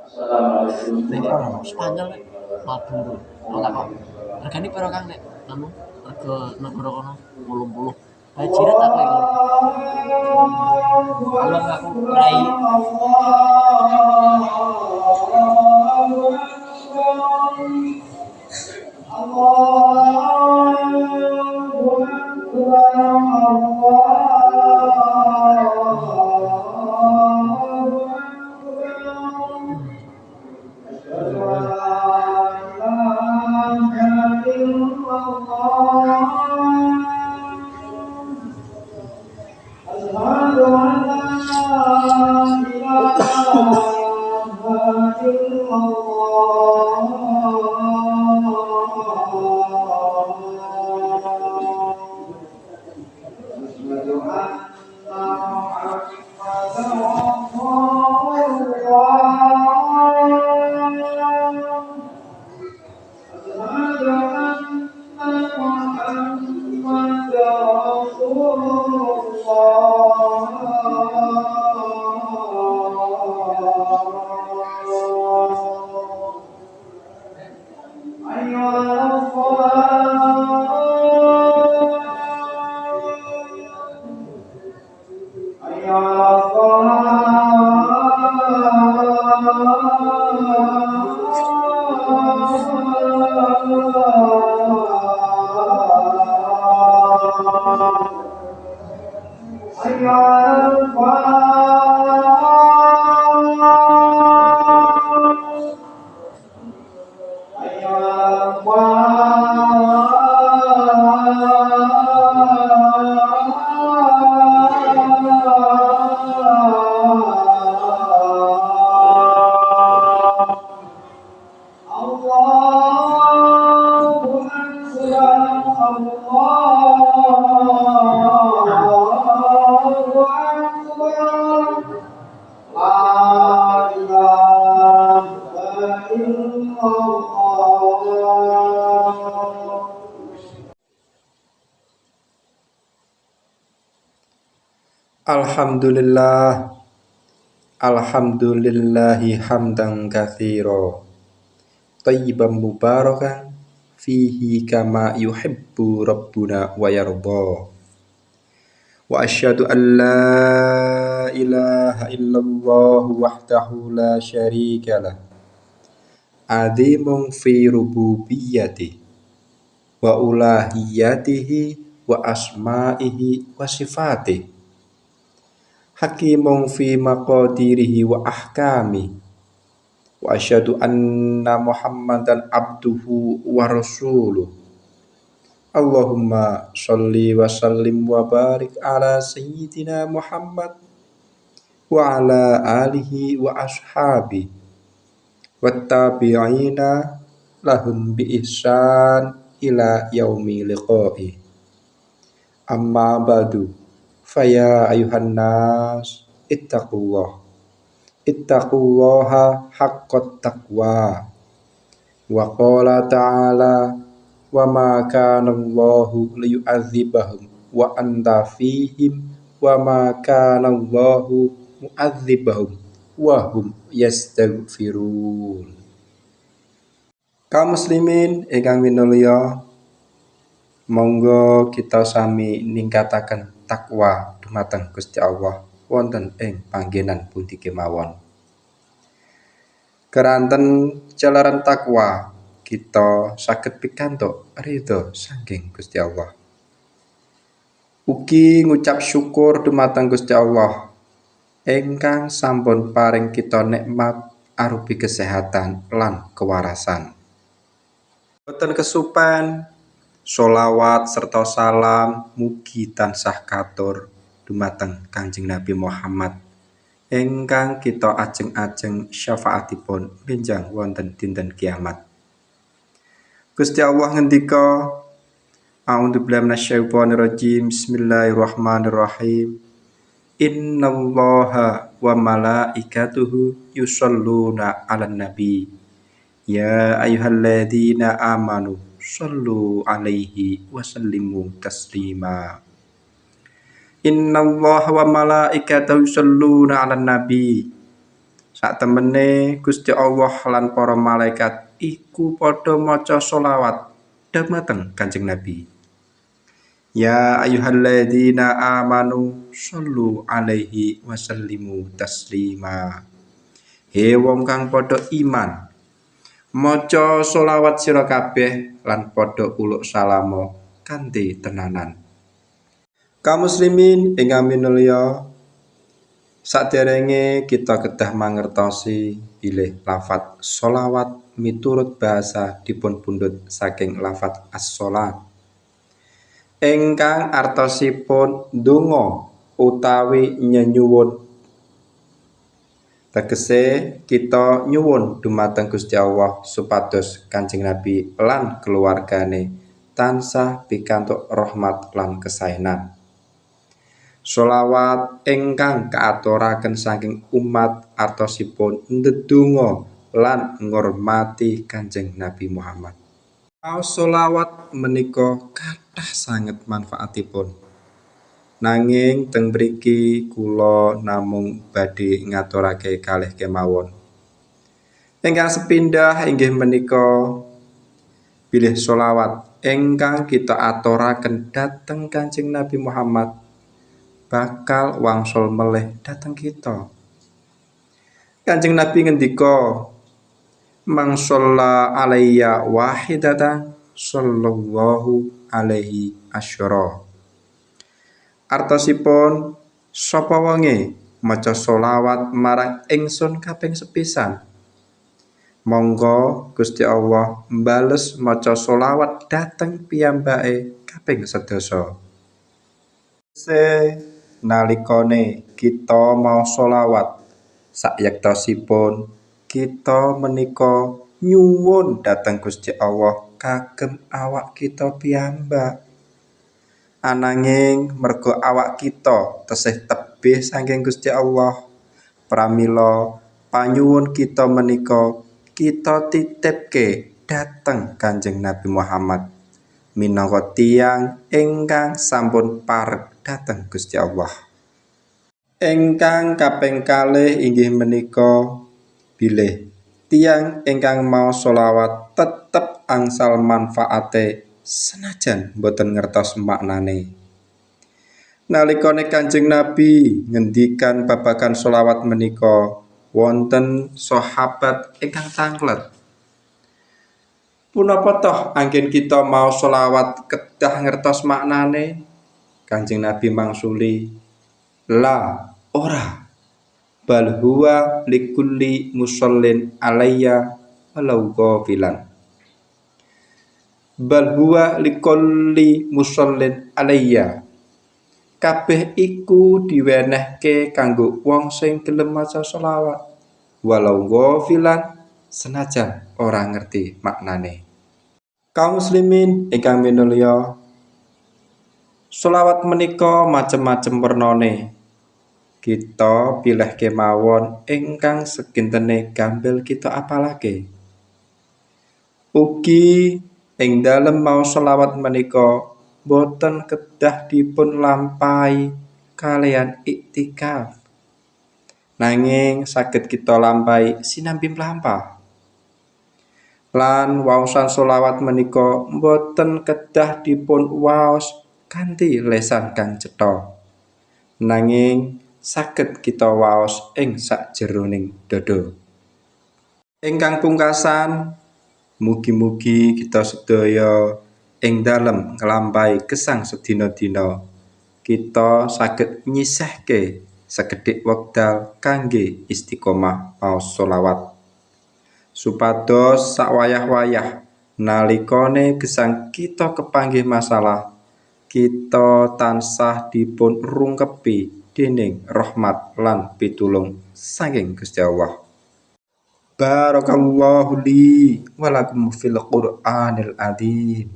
Nek ono Spanyol nek Maduro. Aku takon. Regane piro Kang nek anu rega negara kono 80. Bajirat aku yang ngono. Allah aku rai Alhamdulillah, alhamdulillahi hamdan katsira, thayyiban mubarakan fihi kama yuhibbu rabbuna wa yarda. Wa asyhadu an la ilaha illallah wahdahu la syarikalah, azimun fi rububiyyati wa uluhiyatihi wa asma'ihi wa sifatihi, hakimun fi maqadirihi wa ahkami, wa asyhadu anna Muhammadan abduhu wa rasuluh. Allahumma sholli wa sallim wa barik ala sayyidina Muhammad wa ala alihi wa ashabi wa tabi'ina lahum bi ihsan ila yaumi liqa'i. Amma ba'du, faya ayuhan nas ittaqullaha haqqat taqwa. Wa qala ta'ala wa ma kana Allahu liyu'adzibahum wa anta fihim wa ma kana Allahu mu'adzibahum wa hum yastaghfirun. Kaum muslimin ingkang minulya, monggo kita sami ningkataken takwa dumateng Gusti Allah wonten ing panggenan pundi kemawon. Keranten jalaran takwa kita saged pikantuk ridho saking Gusti Allah. Ugi ngucap syukur dumateng Gusti Allah ingkang sampun paring kita nikmat arupi kesehatan lan kewarasan. Boten kesupen sholawat serta salam mugi tansah katur dumateng Kanjeng Nabi Muhammad ingkang kita ajeng-ajeng syafaatipun benjang wonten dinten kiamat. Gusti Allah ngendika, a'udzubillahi minasyaitonirrajim, bismillahirrahmanirrahim. Innallaha wa malaikatuhu yusholluna 'alan nabi. Ya ayyuhalladzina amanu shollu 'alaihi wa sallimu taslima. Innallaha wa malaikatahu yusholluna 'alan nabi. Saktemene Gusti Allah lan para malaikat iku padha maca sholawat dhumateng Kanjeng Nabi. Ya ayyuhalladzina amanu shollu alaihi wasallimu taslima. He wong kang padha iman, maca sholawat sira kabeh lan padha uluk salamo kanthi tenanan. Kaum muslimin ingkang minulya, saderenge kita kedah mangertosi bilih lafat sholawat miturut bahasa dipunpundhut saking lafat as-sholat ingkang artosipun ndonga utawi nyenyuwun. Tegese kita nyuwun dumateng Gusti Allah supados Kanjeng Nabi lan keluargane tansah pikantuk rahmat lan kesaenan. Sholawat ingkang kaaturaken saking umat artosipun ndedonga lan ngurmati Kanjeng Nabi Muhammad. Sholawat menika kathah sanget manfaatipun. Nanging teng mriki kula namung badhe ngaturake kalih kemawon. Ingkang sepindhah inggih menika bilih sholawat ingkang kita aturaken dhateng Kanjeng Nabi Muhammad bakal wangsul melih dhateng kita. Kanjeng Nabi ngendika, "Man shalla alayya wahidatan sallallahu alaihi asyara." Artosipun, sapa wonge maca sholawat marang ingsun kaping sepisan, monggo Gusti Allah mbales maca sholawat dhateng piyambake kaping sedasa. Nalikane kita mau sholawat, sayektosipun kita menika nyuwun dhateng Gusti Allah kagem awak kita piyambak. Ananging merga awak kita tesih tebih saking Gusti Allah, pramila panyuwun kita menika kita titipke dhateng Kanjeng Nabi Muhammad minangka tiyang ingkang sampun parek dhateng Gusti Allah. Ingkang kaping kalih inggih menika bilih tiyang ingkang mau sholawat tetep angsal manfaate senajan boten ngertos maknane. Nalikane Kanjeng Nabi ngendikan babagan sholawat menika, wonten sahabat ingkang tanglet. Punapa toh anggen kita mau sholawat kedah ngertos maknane? Kanjeng Nabi mangsuli, la ora, bal huwa likulli musallin alayya walau ghafilan. Bal huwa likulli musallin alayya. Kabeh iku diwenehke kanggo wong sing gelem maca sholawat walau ghafilan senajan ora ngerti maknane. Kaum muslimin ingkang minulya, sholawat menika macem-macem wernane. Kita pilih kemawon ingkang sekintene gampil kita apalake. Ugi ing dalem mau sholawat menika boten kedah dipun lampahi kalian iktikaf. Nanging saged kita lampahi sinambi mlampah. Lan waosan sholawat menika boten kedah dipun waos kanthi lesan kang cetha. Nanging saged kita waos ing sakjeroning dada. Ingkang pungkasan, mugi-mugi kita sedaya ing dalem nglampahi gesang sedina-dina kita saged nyisihke sekedhik wekdal kangge istiqomah maos sholawat supados sakwayah-wayah nalikane gesang kita kepanggih masalah kita tansah dipun rungkepi dening rahmat lan pitulung saking Gusti Allah. Barakallahu li wa lakum fil Qur'anil adzim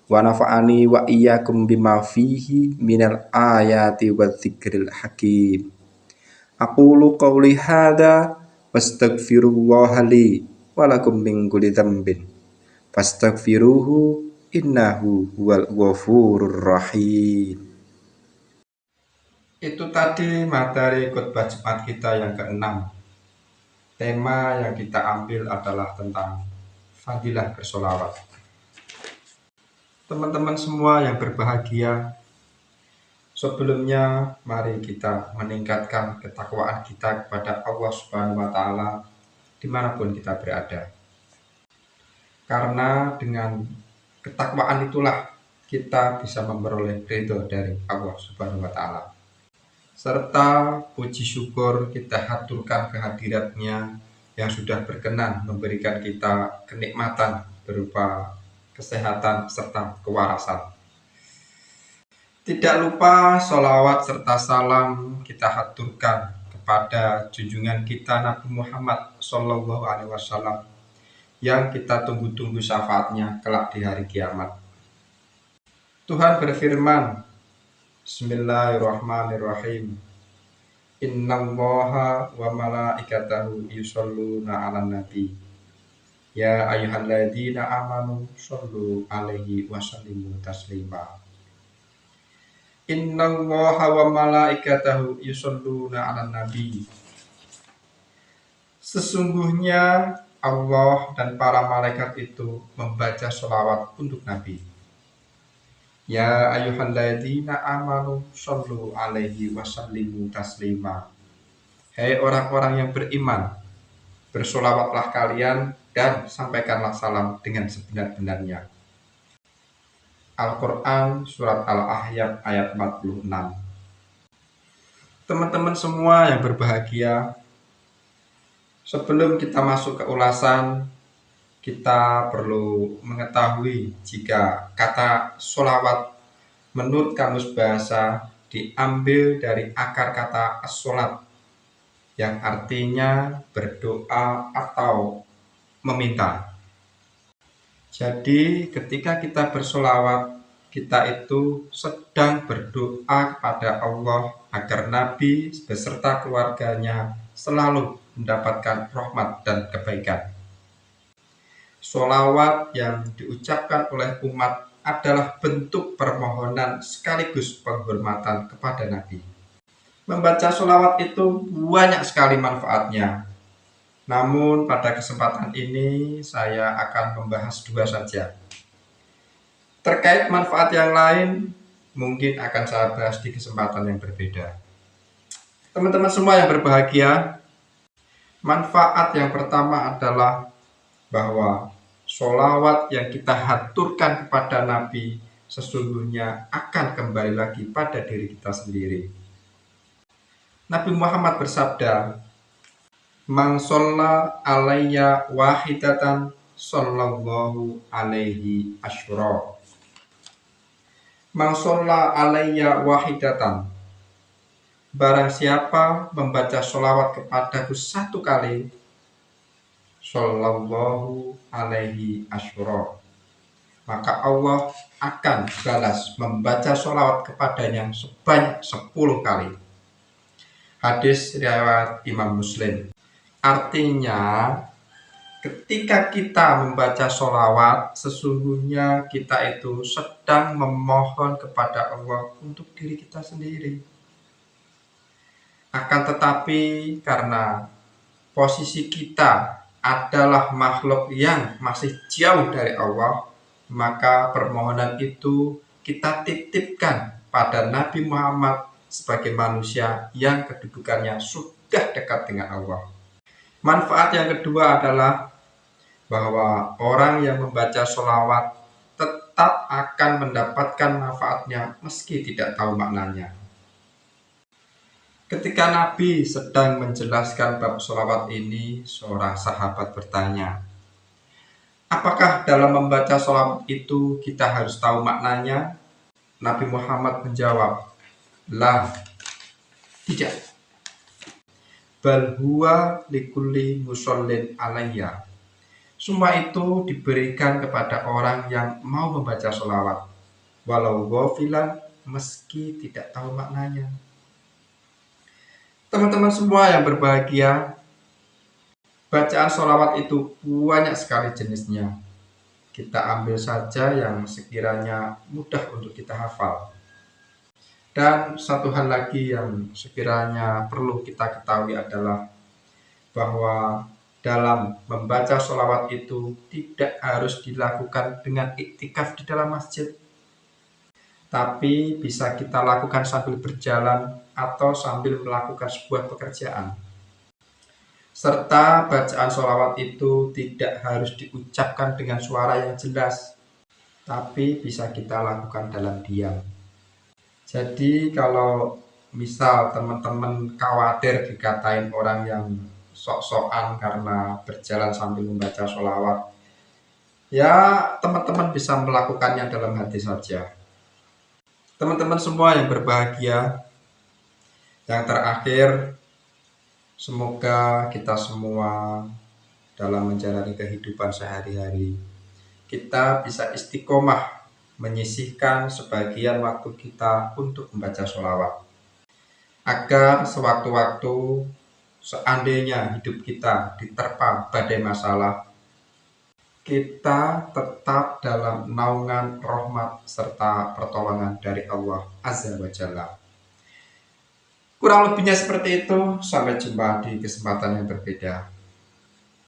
wa nafa'ani wa iyyakum bima fihi minal ayati wadz-dzikril hakim. Aqulu qawli hadza wastaghfirullaha li wa lakum min kulli dzambin fastaghfiruhu innahu huwal ghafurur rahim. Itu tadi materi khotbah Jumat kita yang ke-6. Tema yang kita ambil adalah tentang fadilah bersolawat. Teman-teman semua yang berbahagia, sebelumnya mari kita meningkatkan ketakwaan kita kepada Allah Subhanahu wa Ta'ala dimanapun kita berada. Karena dengan ketakwaan itulah kita bisa memperoleh ridho dari Allah Subhanahu wa Ta'ala. Serta puji syukur kita haturkan kehadiratnya yang sudah berkenan memberikan kita kenikmatan berupa kesehatan serta kewarasan. Tidak lupa sholawat serta salam kita haturkan kepada junjungan kita Nabi Muhammad SAW yang kita tunggu-tunggu syafaatnya kelak di hari kiamat. Tuhan berfirman, Bismillahirrahmanirrahim. Innallaha wa malaikatahu yusholluna 'alan nabi. Ya ayyuhalladzina amanu shollu 'alaihi wa sallimu taslima. Innallaha wa malaikatahu yusholluna 'alan nabi. Sesungguhnya Allah dan para malaikat itu membaca sholawat untuk Nabi. Ya ayyuhalladzina amanu shollu 'alaihi wa sallimu taslima. Hai orang-orang yang beriman, bersolawatlah kalian dan sampaikanlah salam dengan sebenar-benarnya. Al-Quran Surat Al-Ahzab ayat 46. Teman-teman semua yang berbahagia, sebelum kita masuk ke ulasan, kita perlu mengetahui jika kata sholawat menurut kamus bahasa diambil dari akar kata as-sholat yang artinya berdoa atau meminta. Jadi ketika kita bersolawat, kita itu sedang berdoa kepada Allah agar Nabi beserta keluarganya selalu mendapatkan rahmat dan kebaikan. Sholawat yang diucapkan oleh umat adalah bentuk permohonan sekaligus penghormatan kepada Nabi. Membaca sholawat itu banyak sekali manfaatnya. Namun pada kesempatan ini saya akan membahas dua saja. Terkait manfaat yang lain mungkin akan saya bahas di kesempatan yang berbeda. Teman-teman semua yang berbahagia, manfaat yang pertama adalah bahwa sholawat yang kita haturkan kepada Nabi sesungguhnya akan kembali lagi pada diri kita sendiri. Nabi Muhammad bersabda, Man sholla alayya wahidatan sallallahu alaihi asyura. Man sholla alayya wahidatan. Barang siapa membaca sholawat kepadaku satu kali, sallallahu alaihi asyura, maka Allah akan balas membaca sholawat kepadanya sebanyak 10 kali. Hadis riwayat Imam Muslim. Artinya ketika kita membaca sholawat, sesungguhnya kita itu sedang memohon kepada Allah untuk diri kita sendiri. Akan tetapi karena posisi kita adalah makhluk yang masih jauh dari Allah, maka permohonan itu kita titipkan pada Nabi Muhammad sebagai manusia yang kedudukannya sudah dekat dengan Allah. Manfaat yang kedua adalah bahwa orang yang membaca sholawat tetap akan mendapatkan manfaatnya meski tidak tahu maknanya. Ketika Nabi sedang menjelaskan bab sholawat ini, seorang sahabat bertanya, apakah dalam membaca sholawat itu kita harus tahu maknanya? Nabi Muhammad menjawab, lah, tidak. Bal huwa likulli mushallin alayya. Semua itu diberikan kepada orang yang mau membaca sholawat, walau ghafilan, meski tidak tahu maknanya. Teman-teman semua yang berbahagia, bacaan sholawat itu banyak sekali jenisnya. Kita ambil saja yang sekiranya mudah untuk kita hafal. Dan satu hal lagi yang sekiranya perlu kita ketahui adalah bahwa dalam membaca sholawat itu tidak harus dilakukan dengan iktikaf di dalam masjid, tapi bisa kita lakukan sambil berjalan atau sambil melakukan sebuah pekerjaan. Serta bacaan sholawat itu tidak harus diucapkan dengan suara yang jelas, tapi bisa kita lakukan dalam diam. Jadi kalau misal teman-teman khawatir dikatain orang yang sok-sokan karena berjalan sambil membaca sholawat, ya teman-teman bisa melakukannya dalam hati saja. Teman-teman semua yang berbahagia, yang terakhir, semoga kita semua dalam menjalani kehidupan sehari-hari, kita bisa istiqomah menyisihkan sebagian waktu kita untuk membaca sholawat, agar sewaktu-waktu seandainya hidup kita diterpa badai masalah, kita tetap dalam naungan rahmat serta pertolongan dari Allah Azza wa Jalla. Kurang lebihnya seperti itu. Sampai jumpa di kesempatan yang berbeda.